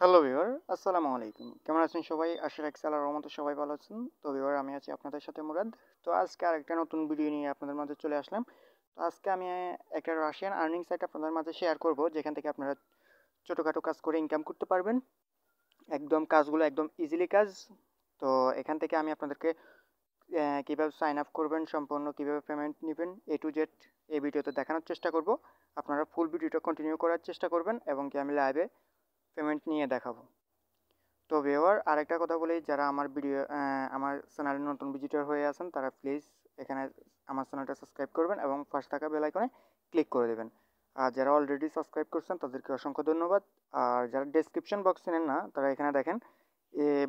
Hello viewer, আসসালামু আলাইকুম। কেমন আছেন সবাই? আশা রাখছি আল্লাহর রহমতে সবাই ভালো আছেন। তো ভিউয়ার, আমি আছি আপনাদের সাথে মুরাদ। তো আজকে আরেকটা নতুন ভিডিও নিয়ে আপনাদের মাঝে চলে আসলাম। তো আজকে আমি একটা রাশিয়ান আর্নিং সাইট আপনাদের মাঝে শেয়ার করব, যেখান থেকে আপনারা ছোটোখাটো কাজ করে ইনকাম করতে পারবেন। একদম কাজগুলো একদম ইজিলি কাজ। তো এখান থেকে আমি আপনাদেরকে কীভাবে সাইন আপ করবেন, সম্পূর্ণ কীভাবে পেমেন্ট নেবেন, এ টু জেড এই ভিডিওতে দেখানোর চেষ্টা করব। আপনারা ফুল ভিডিওটা কন্টিনিউ করার চেষ্টা করবেন এবং কি আমি লাইভে পেমেন্ট নিয়ে দেখাবো। তো ভিউয়ার, আরেকটা কথা বলি, যারা আমার চ্যানেলে নতুন ভিজিটর হয়ে আছেন তারা প্লিজ এখানে আমার চ্যানেলটা সাবস্ক্রাইব করবেন এবং পাশে থাকা বেল আইকনে ক্লিক করে দেবেন। আর যারা অলরেডি সাবস্ক্রাইব করছেন তাদেরকে অসংখ্য ধন্যবাদ। আর যারা ডেসক্রিপশন বক্স চেনেন না তারা এখানে দেখেন,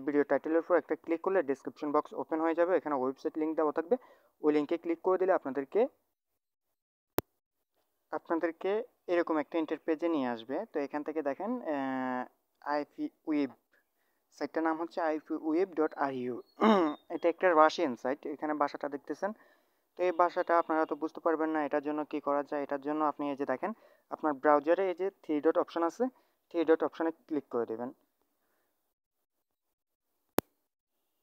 ভিডিও টাইটেলের উপর একটা ক্লিক করলে ডেসক্রিপশন বক্স ওপেন হয়ে যাবে। এখানে ওয়েবসাইট লিঙ্ক দেওয়া থাকবে, ওই লিঙ্কে ক্লিক করে দিলে আপনাদেরকে এরকম একটা ইন্টারপেজে নিয়ে আসবে। তো এখান থেকে দেখেন ipweb সাইটটার নাম হচ্ছে ipweb.ru। এটা একটা রাশিয়ান সাইট। এখানে ভাষাটা দেখতেছেন। তো এই ভাষাটা আপনারা তো বুঝতে পারবেন না। এটার জন্য কি করা যায়? এটার জন্য আপনি এই যে দেখেন, আপনার ব্রাউজারে এই যে থ্রি ডট অপশন আছে, থ্রি ডট অপশনে ক্লিক করে দেবেন।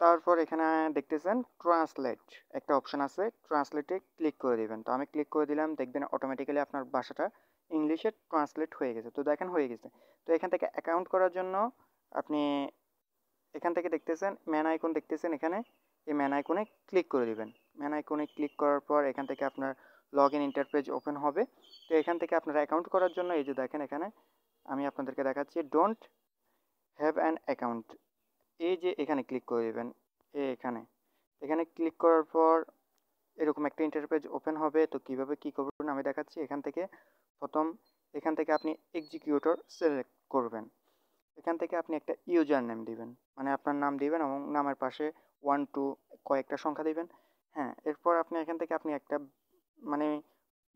তারপর এখানে দেখতেছেন ট্রান্সলেট একটা অপশন আছে, ট্রান্সলেটে ক্লিক করে দেবেন। তো আমি ক্লিক করে দিলাম, দেখবেন অটোমেটিক্যালি আপনার ভাষাটা ইংলিশে ট্রান্সলেট হয়ে গেছে। তো দেখেন হয়ে গেছে। তো এখান থেকে অ্যাকাউন্ট করার জন্য আপনি এখান থেকে দেখতেছেন ম্যান আইকন দেখতেছেন এখানে, এই ম্যান আইকনে ক্লিক করে দিবেন। ম্যান আইকনে ক্লিক করার পর এখান থেকে আপনার লগ ইন ইন্টারপেজ ওপেন হবে। তো এখান থেকে আপনারা অ্যাকাউন্ট করার জন্য এই যে দেখেন, এখানে আমি আপনাদেরকে দেখাচ্ছি ডোন্ট হ্যাভ অ্যান অ্যাকাউন্ট, এই যে এখানে ক্লিক করে দেবেন। এখানে এখানে ক্লিক করার পর এরকম একটা ইন্টারপেজ ওপেন হবে। তো কীভাবে কী করবেন আমি দেখাচ্ছি। এখান থেকে আপনি এক্সিকিউটর সিলেক্ট করবেন। এখান থেকে আপনি একটা ইউজার নেম দিবেন, মানে আপনার নাম দিবেন এবং নামের পাশে 1 2 কয়েকটা সংখ্যা দিবেন। হ্যাঁ, এরপর এখান থেকে আপনি একটা মানে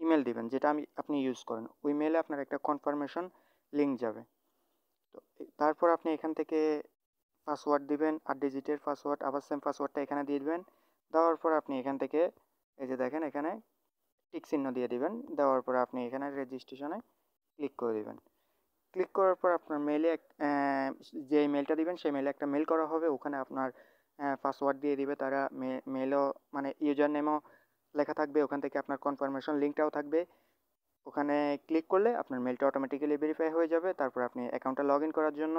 ইমেল দিবেন, যেটা আপনি ইউজ করেন। ওই মেলে আপনার একটা কনফার্মেশন লিঙ্ক যাবে। তো তারপর আপনি এখান থেকে পাসওয়ার্ড দিবেন, 8 ডিজিটের পাসওয়ার্ড, আবার সেম পাসওয়ার্ডটা এখানে দিয়ে দিবেন। দেওয়ার পর আপনি এখান থেকে এই যে দেখেন, এখানে টিক চিহ্ন দিয়ে দিবেন। দেওয়ার পর আপনি এখানে রেজিস্ট্রেশনে ক্লিক করে দিবেন। ক্লিক করার পর আপনার মেলে যে মেলটা দিবেন সেই মেলে একটা মেল করা হবে। ওখানে আপনার পাসওয়ার্ড দিয়ে দিবে তারা। মেলও মানে ইউজার নেমও লেখা থাকবে। ওখান থেকে আপনার কনফার্মেশন লিঙ্কটাও থাকবে। ওখানে ক্লিক করলে আপনার মেলটা অটোমেটিক্যালি ভেরিফাই হয়ে যাবে। তারপর আপনি অ্যাকাউন্টটা লগ ইন করার জন্য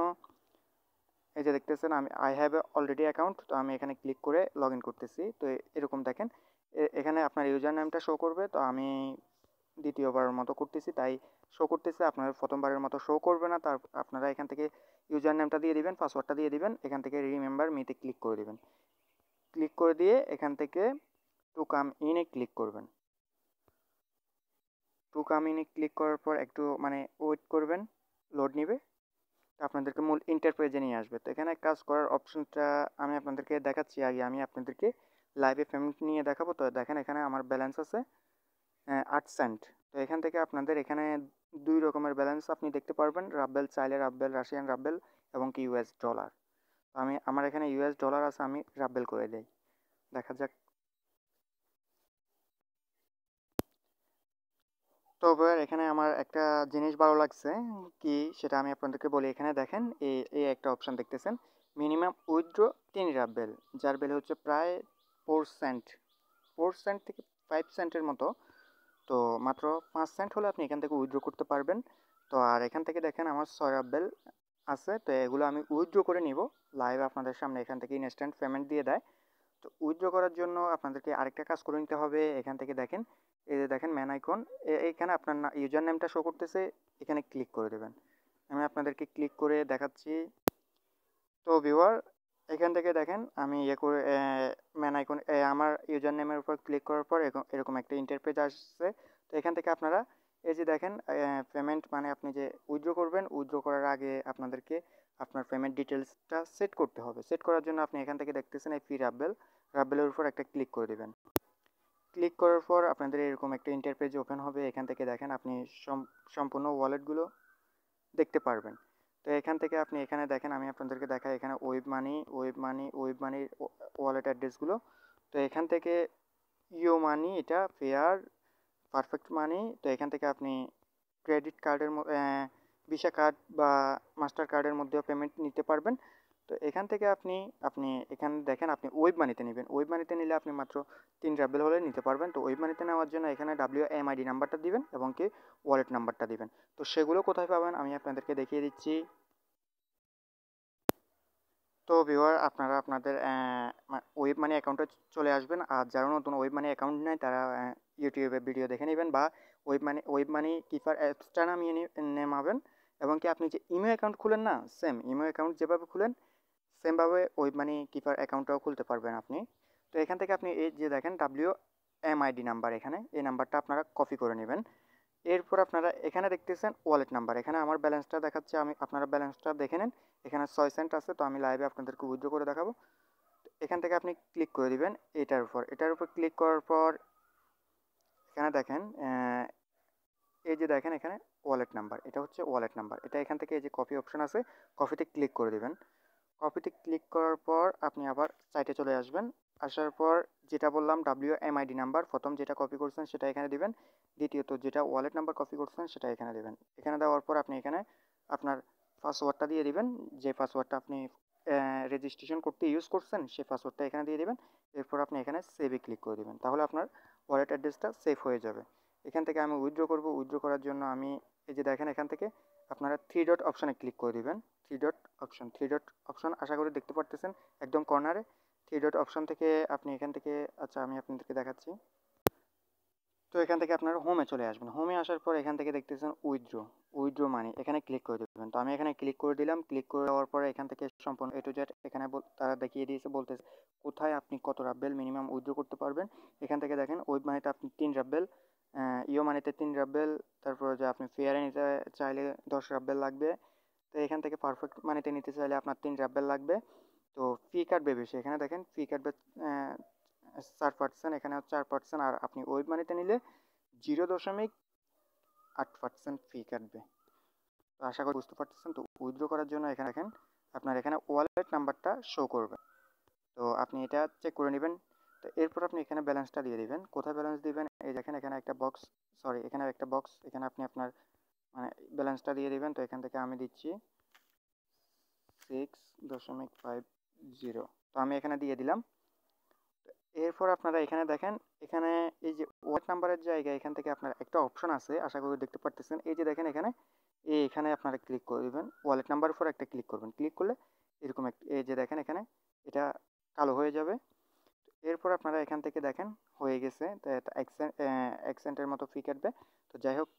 এই যে দেখতেছেন আমি I have a already account, তো আমি এখানে ক্লিক করে লগ ইন করতেছি। তো এরকম দেখেন, এখানে আপনার ইউজার নেমটা শো করবে। তো আমি দ্বিতীয়বারের মতো করতেছি তাই শো করতেছে, আপনার প্রথমবারের মতো শো করবে না। আপনারা এখান থেকে ইউজার নেমটা দিয়ে দিবেন, পাসওয়ার্ডটা দিয়ে দিবেন। এখান থেকে রিমেম্বার মিতে ক্লিক করে দিবেন। ক্লিক করে দিয়ে এখান থেকে টু কাম ইনে ক্লিক করবেন। টু কাম ইনে ক্লিক করার পর একটু মানে ওয়েট করবেন, লোড নিবে। আপনাদেরকে মূল ইন্টারপেজে নিয়ে আসবে। তো এখানে কাজ করার অপশনটা আমি আপনাদেরকে দেখাচ্ছি। আগে আমি আপনাদেরকে লাইভে পেমেন্ট নিয়ে দেখাবো। তো দেখেন, এখানে আমার ব্যালেন্স আছে 8 সেন্ট। তো এখান থেকে আপনাদের এখানে 2 রকমের ব্যালেন্স আপনি দেখতে পারবেন, রাব্বেল চাইলে রাব্বেল, রাশিয়ান রাব্বেল এবং কি ইউএস ডলার। তো আমার এখানে ইউএস ডলার আছে, আমি রাব্বেল করে দেই। দেখা যাক। তো এবার এখানে আমার একটা জিনিস ভালো লাগছে, কি সেটা আমি আপনাদেরকে বলি। এখানে দেখেন এই একটা অপশন দেখতেছেন, মিনিমাম উইথড্র 3 রাব্বেল, যার বেলে হচ্ছে প্রায় 4 সেন্ট, 4 সেন্ট থেকে 5 সেন্টের মতো। তো মাত্র 5 সেন্ট হলে আপনি এখান থেকে উইথড্র করতে পারবেন। তো আর এখান থেকে দেখেন আমার 6 রাব্বেল আছে। তো এগুলো আমি উইথড্র করে নিব লাইভ আপনাদের সামনে। এখান থেকে ইনস্ট্যান্ট পেমেন্ট দিয়ে দেয়। তো উইথড্র করার জন্য আপনাদেরকে আরেকটা কাজ করে নিতে হবে। এখান থেকে দেখেন, এই যে দেখেন ম্যান আইকন, এইখানে আপনার ইউজার নেমটা শো করতেছে, এখানে ক্লিক করে দেবেন। আমি আপনাদেরকে ক্লিক করে দেখাচ্ছি। তো ভিউয়ার, এখান থেকে দেখেন আমি ইয়ে করে ম্যান আইকন আমার ইউজার নেমের উপর ক্লিক করার পর এরকম একটা ইন্টারপেজ আসছে। তো এখান থেকে আপনারা এই যে দেখেন পেমেন্ট, মানে আপনি যে উইথড্র করবেন, উইথড্র করার আগে আপনাদেরকে আপনার পেমেন্ট ডিটেলসটা সেট করতে হবে। সেট করার জন্য আপনি এখান থেকে দেখতেছেন এই ফি রাব্বেলের উপর একটা ক্লিক করে দেবেন। ক্লিক করার পর আপনাদের এরকম একটা ইন্টারপেজ ওপেন হবে। এখান থেকে দেখেন আপনি সম্পূর্ণ ওয়ালেটগুলো দেখতে পারবেন। তো এখান থেকে আপনি এখানে দেখেন, আমি আপনাদেরকে দেখাই এখানে ওয়েব মানির ওয়ালেট অ্যাড্রেসগুলো। তো এখান থেকে ইও মানি, এটা ফেয়ার, পারফেক্ট মানি। তো এখান থেকে আপনি ক্রেডিট কার্ডের ভিসা কার্ড বা মাস্টার কার্ডের মধ্যেও পেমেন্ট নিতে পারবেন। তো এখান থেকে আপনি আপনি এখানে দেখেন আপনি ওয়েব মানিতে নেবেন। ওয়েব মানিতে নিলে আপনি মাত্র 3 রাবেল হলে নিতে পারবেন। তো ওয়েব মানিতে নেওয়ার জন্য এখানে WMID নাম্বারটা দিবেন এবং কি ওয়ালেট নাম্বারটা দিবেন। তো সেগুলো কোথায় পাবেন আমি আপনাদেরকে দেখিয়ে দিচ্ছি। তো ভিউয়ার আপনারা আপনাদের ওয়েব মানি অ্যাকাউন্টে চলে আসবেন। আর যারা নতুন ওয়েব মানি অ্যাকাউন্ট নেয় তারা ইউটিউবে ভিডিও দেখে নেবেন বা ওয়েব মানি কিপার অ্যাপসটা নামিয়ে নামাবেন এবং কি আপনি যে ইমো অ্যাকাউন্ট খুলেন না, সেম ইমো অ্যাকাউন্ট যেভাবে খুলেন সেমভাবে ওয়েব মানি কিপার অ্যাকাউন্টটাও খুলতে পারবেন আপনি। তো এখান থেকে আপনি এই যে দেখেন WMID নাম্বার, এখানে এই নাম্বারটা আপনারা কপি করে নেবেন। এরপর আপনারা এখানে দেখতেছেন ওয়ালেট নাম্বার, এখানে আমার ব্যালেন্সটা দেখাচ্ছে, আমি আপনারা ব্যালেন্সটা দেখে নেন। এখানে 6 সেন্ট আছে, তো আমি লাইভে আপনাদেরকে উইথড্র করে দেখাবো। এখান থেকে আপনি ক্লিক করে দিবেন এটার উপর ক্লিক করার পর এখানে দেখেন এই যে দেখেন এখানে ওয়ালেট নাম্বার, এটা হচ্ছে ওয়ালেট নাম্বার। এটা এখান থেকে এই যে কপি অপশন আছে, কপিতে ক্লিক করে দিবেন। কপিতে ক্লিক করার পর আপনি আবার সাইটে চলে আসবেন। আসার পর যেটা বললাম WMID নাম্বার, প্রথম যেটা কপি করছেন সেটা এখানে দিবেন। দ্বিতীয়ত যেটা ওয়ালেট নাম্বার কপি করছেন সেটা এখানে দিবেন। এখানে দেওয়ার পর আপনি এখানে আপনার পাসওয়ার্ডটা দিয়ে দিবেন, যে পাসওয়ার্ডটা আপনি রেজিস্ট্রেশন করতে ইউজ করছেন সেই পাসওয়ার্ডটা এখানে দিয়ে দিবেন। এরপর আপনি এখানে সেভে ক্লিক করে দিবেন, তাহলে আপনার ওয়ালেট অ্যাড্রেসটা সেভ হয়ে যাবে। এখান থেকে আমি উইথড্র করব। উইথড্র করার জন্য আমি এই যে দেখেন এখান থেকে আপনারা 3 ডট অপশানে ক্লিক করে দিবেন। 3 ডট অপশন আশা করি দেখতে পারতেছেন একদম কর্নারে। 3 ডট অপশন থেকে আপনি এখান থেকে, আচ্ছা আমি আপনাদেরকে দেখাচ্ছি। তো এখান থেকে আপনারা হোমে চলে আসবেন। হোমে আসার পর এখান থেকে দেখতেছেন উইথড্র মানি, এখানে ক্লিক করে দেবেন। তো আমি এখানে ক্লিক করে দিলাম। ক্লিক করে দেওয়ার পরে এখান থেকে সম্পূর্ণ A to Z এখানে তারা দেখিয়ে দিয়েছে, বলতেছে কোথায় আপনি কত রাব্বেল মিনিমাম উইথড্র করতে পারবেন। এখান থেকে দেখেন ওয়েব মানিতে আপনি 3 রাব্বেল, ইও মানিতে 3 রাব্বেল, তারপরে যে আপনি ফেয়ারে নিতে চাইলে 10 রাব্বেল লাগবে। তো এখান থেকে পারফেক্ট মানিতে নিতে চাইলে আপনার 3 রাব্বেল লাগবে। তো ফি কাটবে বেশি, এখানে দেখেন ফি কাটবে 4%, এখানে 4%। আর আপনি ওয়েব মানিতে নিলে 0.8% ফি কাটবে। তো আশা করি বুঝতে পারতেছেন। তো উইথড্র করার জন্য এখানে দেখেন আপনার এখানে ওয়ালেট নাম্বারটা শো করবে, তো আপনি এটা চেক করে নেবেন। তো এরপর আপনি এখানে ব্যালেন্সটা দিয়ে দিবেন। কোথায় ব্যালেন্স দিবেন এই দেখেন এখানে একটা বক্স, এখানে একটা বক্স, এখানে আপনি আপনার মানে ব্যালেন্সটা দিয়ে দিবেন। তো এখান থেকে আমি দিচ্ছি 6.50, তো আমি এখানে দিয়ে দিলাম। এরপর আপনারা এখানে দেখেন এখানে এই যে ওয়ালেট নাম্বারের জায়গায় এখান থেকে আপনার একটা অপশন আছে, আশা করি দেখতে পারতেছেন। এই যে দেখেন এখানে এখানে আপনারা ক্লিক করে দেবেন, ওয়ালেট নাম্বারের উপর একটা ক্লিক করবেন। ক্লিক করলে এরকম একটা এই যে দেখেন এখানে এটা কালো হয়ে যাবে। এরপর আপনারা এখান থেকে দেখেন হয়ে গেছে, তো এক সেন্টের মতো ফি কাটবে। তো যাই হোক,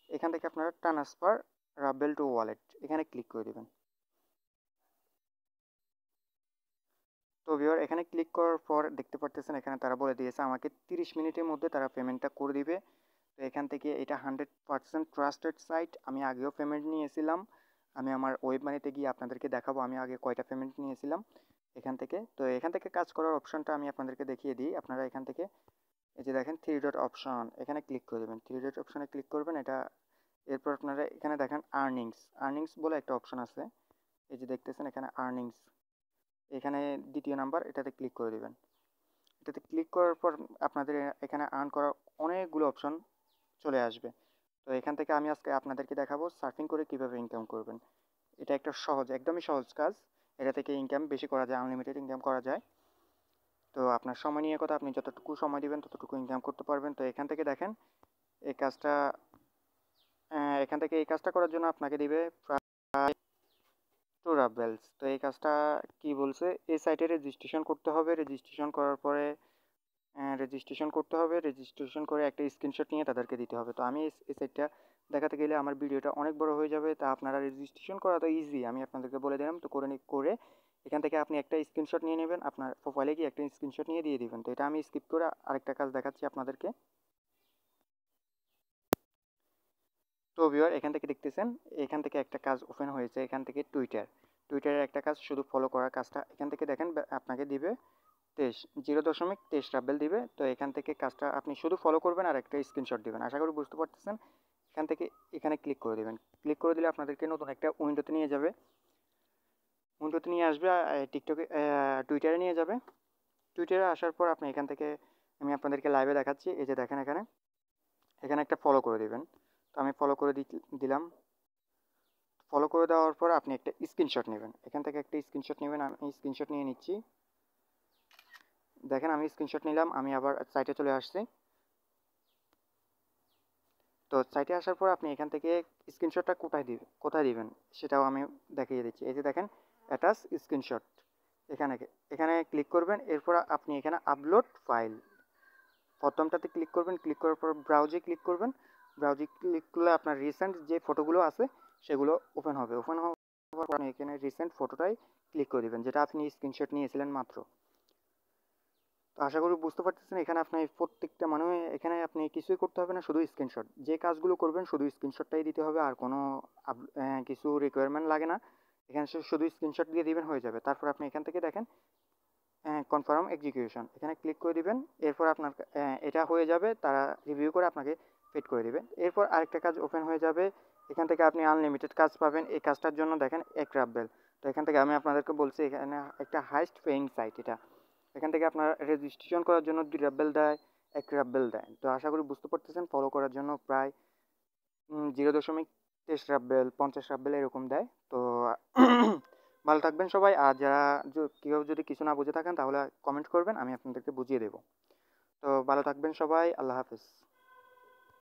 এখান থেকে আপনারা ট্রান্সফার রাবেল টু ওয়ালেট এখানে ক্লিক করে দেবেন। তো ভিউয়ার এখানে ক্লিক করার পর দেখতে পারতেছেন এখানে তারা বলে দিয়েছে আমাকে 30 মিনিটের মধ্যে তারা পেমেন্টটা করে দিবে। তো এখান থেকে এটা 100% ট্রাস্টেড সাইট। আমি আগেও পেমেন্ট নিয়েছিলাম, আমি আমার ওয়েব মানিতে গিয়ে আপনাদেরকে দেখাবো আমি আগে কয়টা পেমেন্ট নিয়েছিলাম এখান থেকে। তো এখান থেকে কাজ করার অপশনটা আমি আপনাদেরকে দেখিয়ে দিই। আপনারা এখান থেকে এই যে দেখেন 3 ডট অপশন, এখানে ক্লিক করে দেবেন। 3 ডট অপশনে ক্লিক করবেন এটা। এরপর আপনারা এখানে দেখেন আর্নিংস বলে একটা অপশন আছে, এই যে দেখতেছেন এখানে আর্নিংস, এখানে দ্বিতীয় নাম্বার এটাতে ক্লিক করে দেবেন। এটাতে ক্লিক করার পর আপনাদের এখানে আর্ন করার অনেকগুলো অপশন চলে আসবে। তো এখান থেকে আমি আজকে আপনাদেরকে দেখাবো সার্ফিং করে কিভাবে ইনকাম করবেন। এটা একটা একদমই সহজ কাজ। এটা থেকে ইনকাম বেশি করা যায়, আনলিমিটেড ইনকাম করা যায়। তো আপনার সময় নিয়ে কথা, আপনি যতটুকু সময় দিবেন ততটুকু ইনকাম করতে পারবেন। তো এখান থেকে দেখেন এই কাজটা, এখান থেকে এই কাজটা করার জন্য আপনাকে দিবে প্রায় 2 রাবেলস। তো এই কাজটা কি বলছে, এই সাইটে রেজিস্ট্রেশন করতে হবে। রেজিস্ট্রেশন করার পরে রেজিস্ট্রেশন করে একটা স্ক্রিনশট নিয়ে তাদেরকে দিতে হবে। তো আমি এই সাইটটা দেখাতে গেলে আমার ভিডিওটা অনেক বড় হয়ে যাবে। তা আপনারা রেজিস্ট্রেশন করা তো ইজি, আমি আপনাদেরকে বলে দিলাম। তো করে এখান থেকে আপনি একটা স্ক্রিনশট নিয়ে নেবেন, আপনার প্রোফাইলে গিয়ে একটা স্ক্রিনশট নিয়ে দিয়ে দিবেন। তো এটা আমি স্কিপ করে আরেকটা কাজ দেখাচ্ছি আপনাদেরকে। তো ভিউয়ার এখান থেকে দেখতেছেন এখান থেকে একটা কাজ ওপেন হয়েছে, এখান থেকে টুইটারের একটা কাজ, শুধু ফলো করার কাজটা এখান থেকে দেখেন আপনাকে দিবে 0.23 রাবেল দিবে। তো এখান থেকে কাজটা আপনি শুধু ফলো করবেন আর একটা স্ক্রিনশট দিবেন। আশা করি বুঝতে পারতেছেন। এখান থেকে এখানে ক্লিক করে দেবেন। ক্লিক করে দিলে আপনাদেরকে নতুন একটা উইন্ডোতে নিয়ে যাবে, উইন্ডোতে নিয়ে আসবে টিকটকে টুইটারে নিয়ে যাবে। টুইটারে আসার পর আপনি এখান থেকে আমি আপনাদেরকে লাইভে দেখাচ্ছি। এই যে দেখেন এখানে একটা ফলো করে দিবেন। তো আমি ফলো করে দিলাম। ফলো করে দেওয়ার পর আপনি একটা স্ক্রিনশট নেবেন, এখান থেকে একটা স্ক্রিনশট নেবেন। আমি স্ক্রিনশট নিয়ে নিচ্ছি। দেখেন আমি স্ক্রিনশট নিলাম, আমি আবার সাইটে চলে আসছি। তো সাইটে আসার পর আপনি এখান থেকে স্ক্রিনশটটা কোথায় দিবেন সেটাও আমি দেখিয়ে দিচ্ছি। এই যে দেখেন অ্যাটাচ স্ক্রিনশট, এখানে এখানে ক্লিক করবেন। এরপর আপনি এখানে আপলোড ফাইল প্রথমটাতে ক্লিক করবেন। ক্লিক করার পর ব্রাউজে ক্লিক করবেন। ব্রাউজে ক্লিক করলে আপনার রিসেন্ট যে ফটোগুলো আছে সেগুলো ওপেন হবে। ওপেন হওয়ার পর আপনি এখানে রিসেন্ট ফটোটাই ক্লিক করে দেবেন, যেটা আপনি স্ক্রিনশট নিয়েছিলেন মাত্র। তো আশা করি বুঝতে পারতেছেন। এখানে আপনি প্রত্যেকটা এখানে আপনি কিছুই করতে হবে না, শুধু স্ক্রিনশট। যে কাজগুলো করবেন শুধু স্ক্রিনশটটাই দিতে হবে, আর কোনো কিছু রিকোয়ারমেন্ট লাগে না। এখানে শুধু স্ক্রিনশট দিয়ে দিবেন, হয়ে যাবে। তারপর আপনি এখান থেকে দেখেন কনফার্ম এক্সিকিউশন, এখানে ক্লিক করে দিবেন। এরপর আপনার এটা হয়ে যাবে, তারা রিভিউ করে আপনাকে পেড করে দিবে। এরপর আরেকটা কাজ ওপেন হয়ে যাবে, এখান থেকে আপনি আনলিমিটেড কাজ পাবেন। এই কাজটার জন্য দেখেন এক রাব্বেল। তো এখান থেকে আমি আপনাদেরকে বলছি, এখানে একটা হাইস্ট পেইং সাইট এটা। এখান থেকে আপনার রেজিস্ট্রেশন করার জন্য 2 রাব্বেল দেয়, 1 রাব্বেল দেয়। তো আশা করি বুঝতে পারতেছেন। ফলো করার জন্য প্রায় 0.23 রাব্বেল, 50 রাব্বেল এরকম দেয়। তো ভালো থাকবেন সবাই। আর যারা কেউ যদি কিছু না বুঝে থাকেন তাহলে কমেন্ট করবেন, আমি আপনাদেরকে বুঝিয়ে দেবো। তো ভালো থাকবেন সবাই, আল্লাহ হাফেজ।